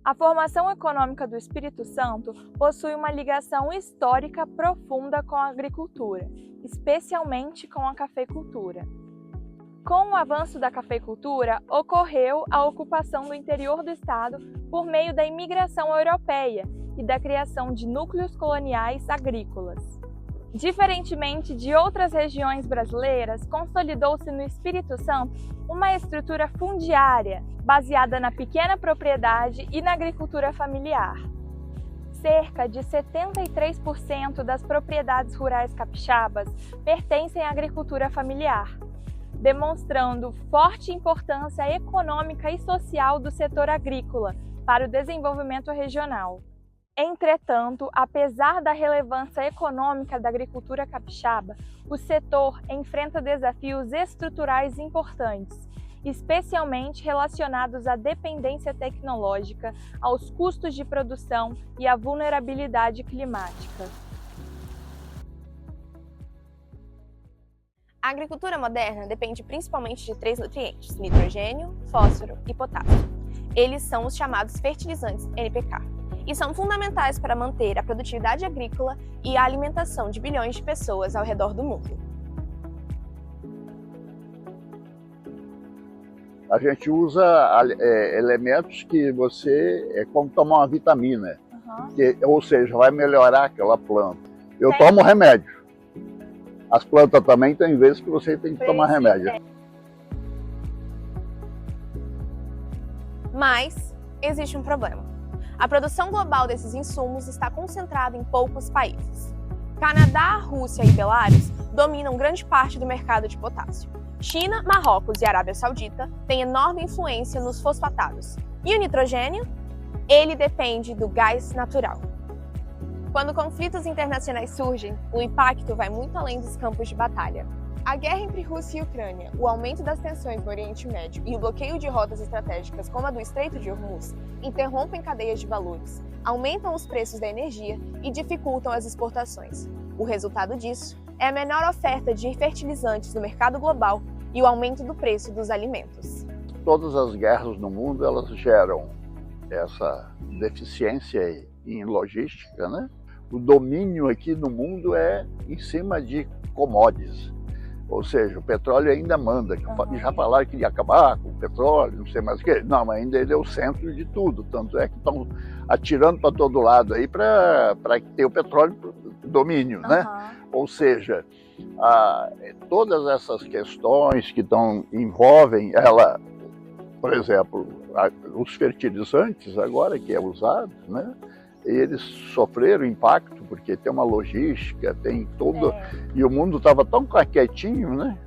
A formação econômica do Espírito Santo possui uma ligação histórica profunda com a agricultura, especialmente com a cafeicultura. Com o avanço da cafeicultura, ocorreu a ocupação do interior do estado por meio da imigração europeia e da criação de núcleos coloniais agrícolas. Diferentemente de outras regiões brasileiras, consolidou-se no Espírito Santo uma estrutura fundiária, baseada na pequena propriedade e na agricultura familiar. Cerca de 73% das propriedades rurais capixabas pertencem à agricultura familiar, demonstrando forte importância econômica e social do setor agrícola para o desenvolvimento regional. Entretanto, apesar da relevância econômica da agricultura capixaba, o setor enfrenta desafios estruturais importantes, especialmente relacionados à dependência tecnológica, aos custos de produção e à vulnerabilidade climática. A agricultura moderna depende principalmente de 3 nutrientes: nitrogênio, fósforo e potássio. Eles são os chamados fertilizantes NPK. E são fundamentais para manter a produtividade agrícola e a alimentação de bilhões de pessoas ao redor do mundo. A gente usa elementos que é como tomar uma vitamina, ou seja, vai melhorar aquela planta. Eu tomo remédio. As plantas também tem vezes que você tem que tomar remédio. Mas existe um problema. A produção global desses insumos está concentrada em poucos países. Canadá, Rússia e Belarus dominam grande parte do mercado de potássio. China, Marrocos e Arábia Saudita têm enorme influência nos fosfatados. E o nitrogênio? Ele depende do gás natural. Quando conflitos internacionais surgem, o impacto vai muito além dos campos de batalha. A guerra entre Rússia e Ucrânia, o aumento das tensões no Oriente Médio e o bloqueio de rotas estratégicas como a do Estreito de Hormuz interrompem cadeias de valores, aumentam os preços da energia e dificultam as exportações. O resultado disso é a menor oferta de fertilizantes no mercado global e o aumento do preço dos alimentos. Todas as guerras no mundo elas geram essa deficiência em logística, né? O domínio aqui no mundo é em cima de commodities. Ou seja, o petróleo ainda manda. Já falaram que ia acabar com o petróleo, não sei mais o que. Não, mas ainda ele é o centro de tudo. Tanto é que estão atirando para todo lado aí para ter o petróleo domínio, né? Ou seja, todas essas questões que envolvem ela, por exemplo, os fertilizantes agora que é usado, né? Eles sofreram impacto, porque tem uma logística, tem todo... E o mundo estava tão quietinho, né?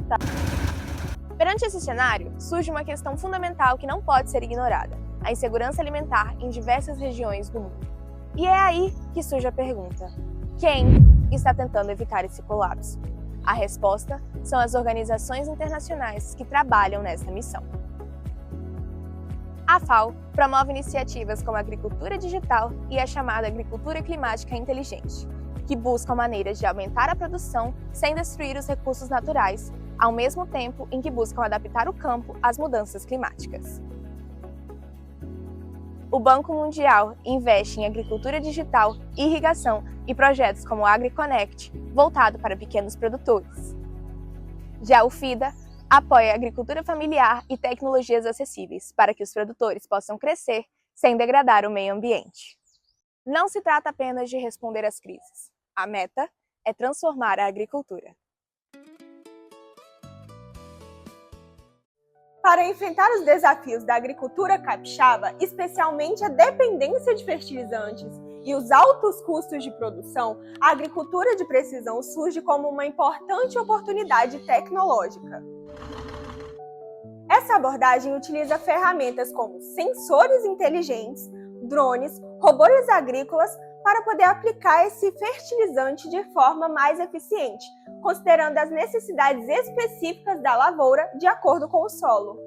Perante esse cenário, surge uma questão fundamental que não pode ser ignorada: a insegurança alimentar em diversas regiões do mundo. E é aí que surge a pergunta: quem está tentando evitar esse colapso? A resposta são as organizações internacionais que trabalham nessa missão. A FAO promove iniciativas como a agricultura digital e a chamada agricultura climática inteligente, que buscam maneiras de aumentar a produção sem destruir os recursos naturais, ao mesmo tempo em que buscam adaptar o campo às mudanças climáticas. O Banco Mundial investe em agricultura digital, irrigação e projetos como o AgriConnect, voltado para pequenos produtores. Já o FIDA apoia a agricultura familiar e tecnologias acessíveis para que os produtores possam crescer sem degradar o meio ambiente. Não se trata apenas de responder às crises. A meta é transformar a agricultura. Para enfrentar os desafios da agricultura capixaba, especialmente a dependência de fertilizantes e os altos custos de produção, a agricultura de precisão surge como uma importante oportunidade tecnológica. Essa abordagem utiliza ferramentas como sensores inteligentes, drones, robôs agrícolas para poder aplicar esse fertilizante de forma mais eficiente, considerando as necessidades específicas da lavoura de acordo com o solo.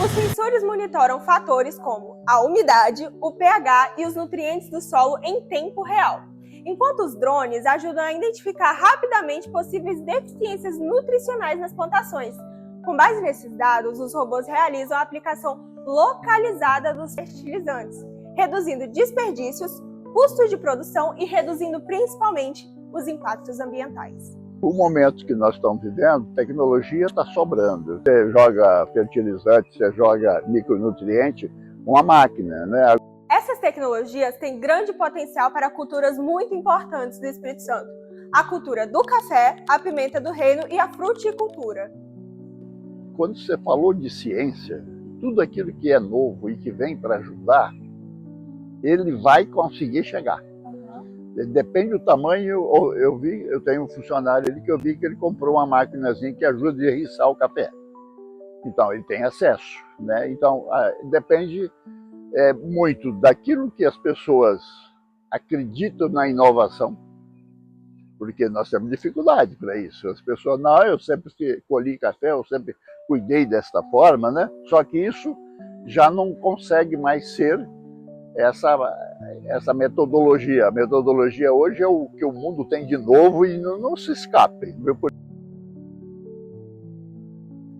Os sensores monitoram fatores como a umidade, o pH e os nutrientes do solo em tempo real, enquanto os drones ajudam a identificar rapidamente possíveis deficiências nutricionais nas plantações. Com base nesses dados, os robôs realizam a aplicação localizada dos fertilizantes, reduzindo desperdícios, custos de produção e reduzindo principalmente os impactos ambientais. O momento que nós estamos vivendo, tecnologia está sobrando. Você joga fertilizante, você joga micronutriente, uma máquina, né? Essas tecnologias têm grande potencial para culturas muito importantes do Espírito Santo. A cultura do café, a pimenta do reino e a fruticultura. Quando você falou de ciência, tudo aquilo que é novo e que vem para ajudar, ele vai conseguir chegar. Depende do tamanho. Eu tenho um funcionário ali que eu vi que ele comprou uma maquinazinha que ajuda a erriçar o café. Então, ele tem acesso, né? Então, depende muito daquilo que as pessoas acreditam na inovação, porque nós temos dificuldade para isso. As pessoas, não, eu sempre colhi café, eu sempre cuidei desta forma, né? Só que isso já não consegue mais ser essa metodologia. A metodologia hoje é o que o mundo tem de novo e não se escape.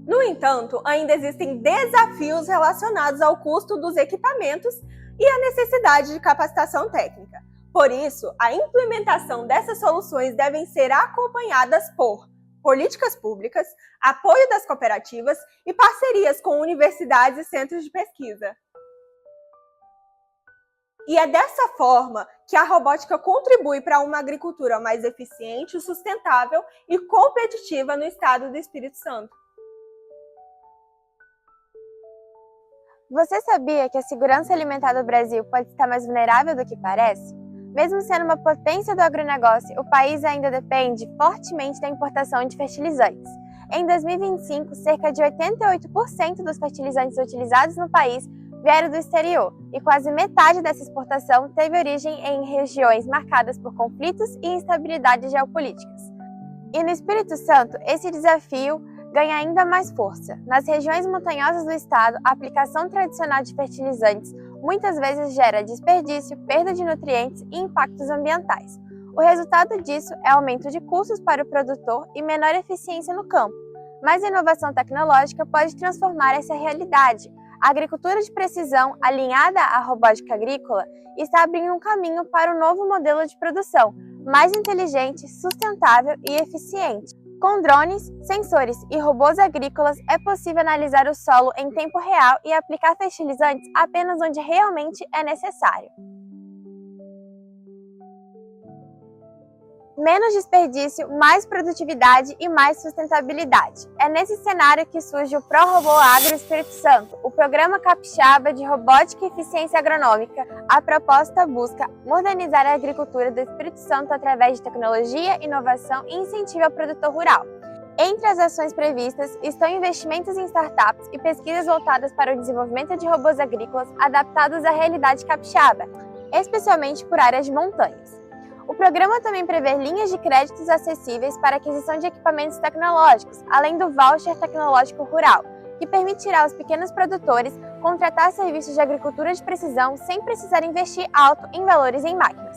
No entanto, ainda existem desafios relacionados ao custo dos equipamentos e à necessidade de capacitação técnica. Por isso, a implementação dessas soluções devem ser acompanhadas por políticas públicas, apoio das cooperativas e parcerias com universidades e centros de pesquisa. E é dessa forma que a robótica contribui para uma agricultura mais eficiente, sustentável e competitiva no estado do Espírito Santo. Você sabia que a segurança alimentar do Brasil pode estar mais vulnerável do que parece? Mesmo sendo uma potência do agronegócio, o país ainda depende fortemente da importação de fertilizantes. Em 2025, cerca de 88% dos fertilizantes utilizados no país vieram do exterior, e quase metade dessa exportação teve origem em regiões marcadas por conflitos e instabilidades geopolíticas. E no Espírito Santo, esse desafio ganha ainda mais força. Nas regiões montanhosas do estado, a aplicação tradicional de fertilizantes muitas vezes gera desperdício, perda de nutrientes e impactos ambientais. O resultado disso é aumento de custos para o produtor e menor eficiência no campo. Mas a inovação tecnológica pode transformar essa realidade. A agricultura de precisão, alinhada à robótica agrícola, está abrindo um caminho para um novo modelo de produção, mais inteligente, sustentável e eficiente. Com drones, sensores e robôs agrícolas, é possível analisar o solo em tempo real e aplicar fertilizantes apenas onde realmente é necessário. Menos desperdício, mais produtividade e mais sustentabilidade. É nesse cenário que surge o ProRobô Agro Espírito Santo, o Programa Capixaba de Robótica e Eficiência Agronômica. A proposta busca modernizar a agricultura do Espírito Santo através de tecnologia, inovação e incentivo ao produtor rural. Entre as ações previstas estão investimentos em startups e pesquisas voltadas para o desenvolvimento de robôs agrícolas adaptados à realidade capixaba, especialmente por áreas de montanhas. O programa também prevê linhas de créditos acessíveis para aquisição de equipamentos tecnológicos, além do voucher tecnológico rural, que permitirá aos pequenos produtores contratar serviços de agricultura de precisão sem precisar investir alto em valores em máquinas.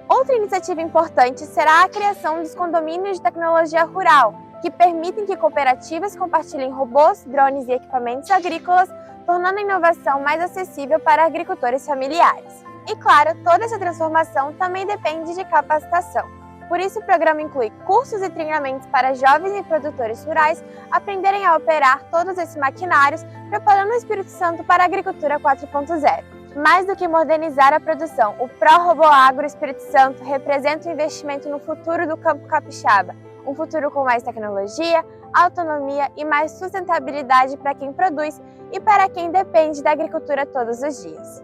Outra iniciativa importante será a criação dos condomínios de tecnologia rural, que permitem que cooperativas compartilhem robôs, drones e equipamentos agrícolas, tornando a inovação mais acessível para agricultores familiares. E claro, toda essa transformação também depende de capacitação. Por isso, o programa inclui cursos e treinamentos para jovens e produtores rurais aprenderem a operar todos esses maquinários, preparando o Espírito Santo para a agricultura 4.0. Mais do que modernizar a produção, o ProRobô Agro Espírito Santo representa um investimento no futuro do campo capixaba, um futuro com mais tecnologia, autonomia e mais sustentabilidade para quem produz e para quem depende da agricultura todos os dias.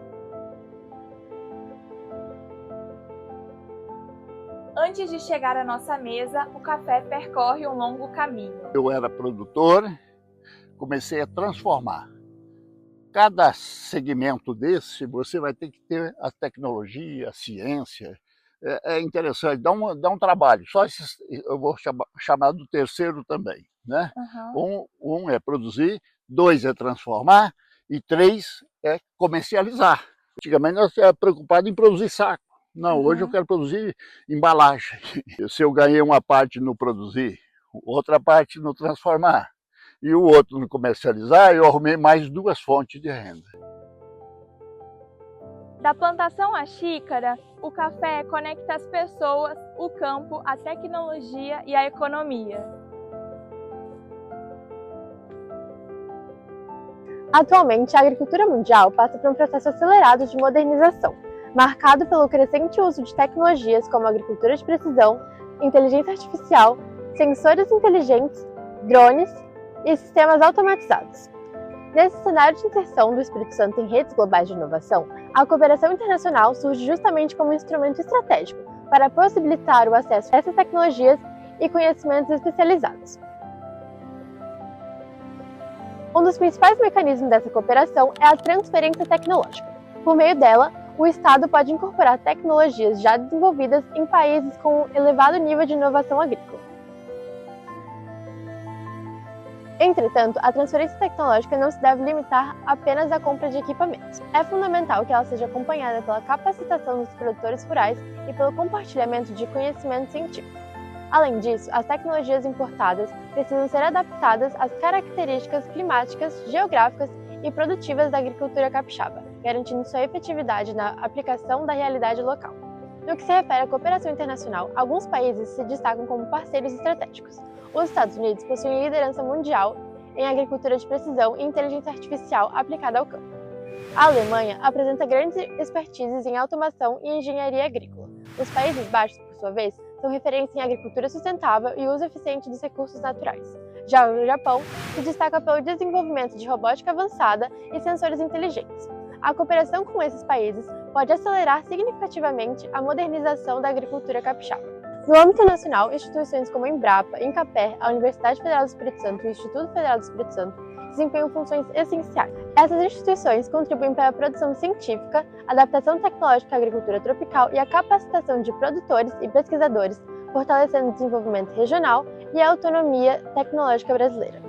Antes de chegar à nossa mesa, o café percorre um longo caminho. Eu era produtor, comecei a transformar. Cada segmento desse, você vai ter que ter a tecnologia, a ciência. É interessante, dá um trabalho. Só esses, eu vou chamar do terceiro também, né? Um é produzir, 2 é transformar e 3 é comercializar. Antigamente nós éramos preocupados em produzir saco. Não, hoje eu quero produzir embalagem. Se eu ganhei uma parte no produzir, outra parte no transformar, e o outro não comercializar, eu arrumei mais 2 fontes de renda. Da plantação à xícara, o café conecta as pessoas, o campo, a tecnologia e a economia. Atualmente, a agricultura mundial passa por um processo acelerado de modernização, marcado pelo crescente uso de tecnologias como agricultura de precisão, inteligência artificial, sensores inteligentes, drones e sistemas automatizados. Nesse cenário de inserção do Espírito Santo em redes globais de inovação, a cooperação internacional surge justamente como um instrumento estratégico para possibilitar o acesso a essas tecnologias e conhecimentos especializados. Um dos principais mecanismos dessa cooperação é a transferência tecnológica. Por meio dela, o Estado pode incorporar tecnologias já desenvolvidas em países com elevado nível de inovação agrícola. Entretanto, a transferência tecnológica não se deve limitar apenas à compra de equipamentos. É fundamental que ela seja acompanhada pela capacitação dos produtores rurais e pelo compartilhamento de conhecimento científico. Além disso, as tecnologias importadas precisam ser adaptadas às características climáticas, geográficas e produtivas da agricultura capixaba, garantindo sua efetividade na aplicação da realidade local. No que se refere à cooperação internacional, alguns países se destacam como parceiros estratégicos. Os Estados Unidos possuem liderança mundial em agricultura de precisão e inteligência artificial aplicada ao campo. A Alemanha apresenta grandes expertises em automação e engenharia agrícola. Os Países Baixos, por sua vez, são referência em agricultura sustentável e uso eficiente dos recursos naturais. Já o Japão se destaca pelo desenvolvimento de robótica avançada e sensores inteligentes. A cooperação com esses países pode acelerar significativamente a modernização da agricultura capixaba. No âmbito nacional, instituições como a Embrapa, Incaper, a Universidade Federal do Espírito Santo e o Instituto Federal do Espírito Santo desempenham funções essenciais. Essas instituições contribuem para a produção científica, adaptação tecnológica à agricultura tropical e a capacitação de produtores e pesquisadores, fortalecendo o desenvolvimento regional e a autonomia tecnológica brasileira.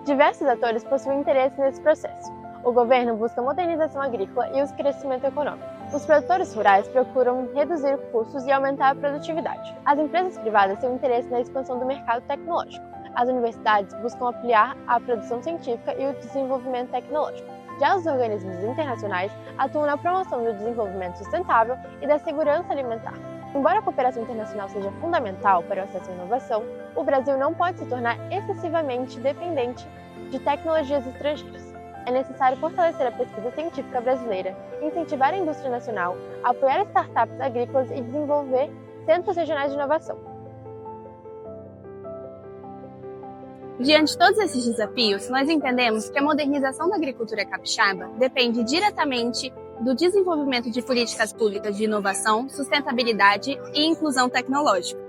Diversos atores possuem interesse nesse processo. O governo busca a modernização agrícola e o crescimento econômico. Os produtores rurais procuram reduzir custos e aumentar a produtividade. As empresas privadas têm interesse na expansão do mercado tecnológico. As universidades buscam ampliar a produção científica e o desenvolvimento tecnológico. Já os organismos internacionais atuam na promoção do desenvolvimento sustentável e da segurança alimentar. Embora a cooperação internacional seja fundamental para o acesso à inovação, o Brasil não pode se tornar excessivamente dependente de tecnologias estrangeiras. É necessário fortalecer a pesquisa científica brasileira, incentivar a indústria nacional, apoiar startups agrícolas e desenvolver centros regionais de inovação. Diante de todos esses desafios, nós entendemos que a modernização da agricultura capixaba depende diretamente do desenvolvimento de políticas públicas de inovação, sustentabilidade e inclusão tecnológica.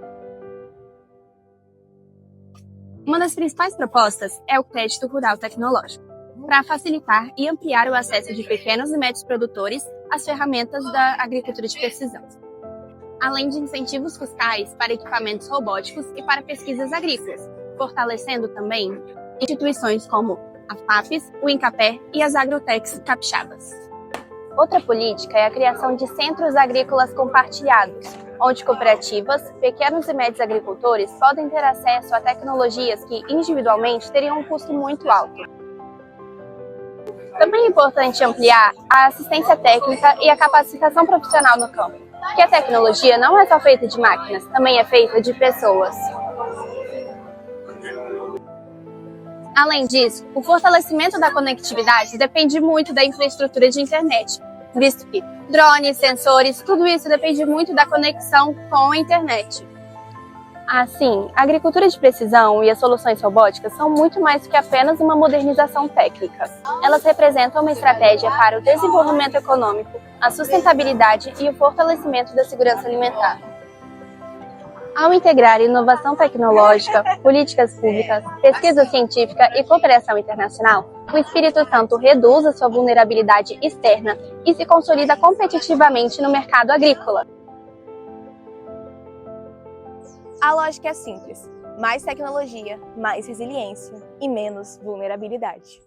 Uma das principais propostas é o crédito rural tecnológico, para facilitar e ampliar o acesso de pequenos e médios produtores às ferramentas da agricultura de precisão, além de incentivos fiscais para equipamentos robóticos e para pesquisas agrícolas, fortalecendo também instituições como a FAPES, o Incaper e as agrotechs capixabas. Outra política é a criação de centros agrícolas compartilhados, onde cooperativas, pequenos e médios agricultores podem ter acesso a tecnologias que individualmente teriam um custo muito alto. Também é importante ampliar a assistência técnica e a capacitação profissional no campo, porque a tecnologia não é só feita de máquinas, também é feita de pessoas. Além disso, o fortalecimento da conectividade depende muito da infraestrutura de internet, visto que drones, sensores, tudo isso depende muito da conexão com a internet. Assim, a agricultura de precisão e as soluções robóticas são muito mais do que apenas uma modernização técnica. Elas representam uma estratégia para o desenvolvimento econômico, a sustentabilidade e o fortalecimento da segurança alimentar. Ao integrar inovação tecnológica, políticas públicas, pesquisa científica e cooperação internacional, o Espírito Santo reduz a sua vulnerabilidade externa e se consolida competitivamente no mercado agrícola. A lógica é simples: mais tecnologia, mais resiliência e menos vulnerabilidade.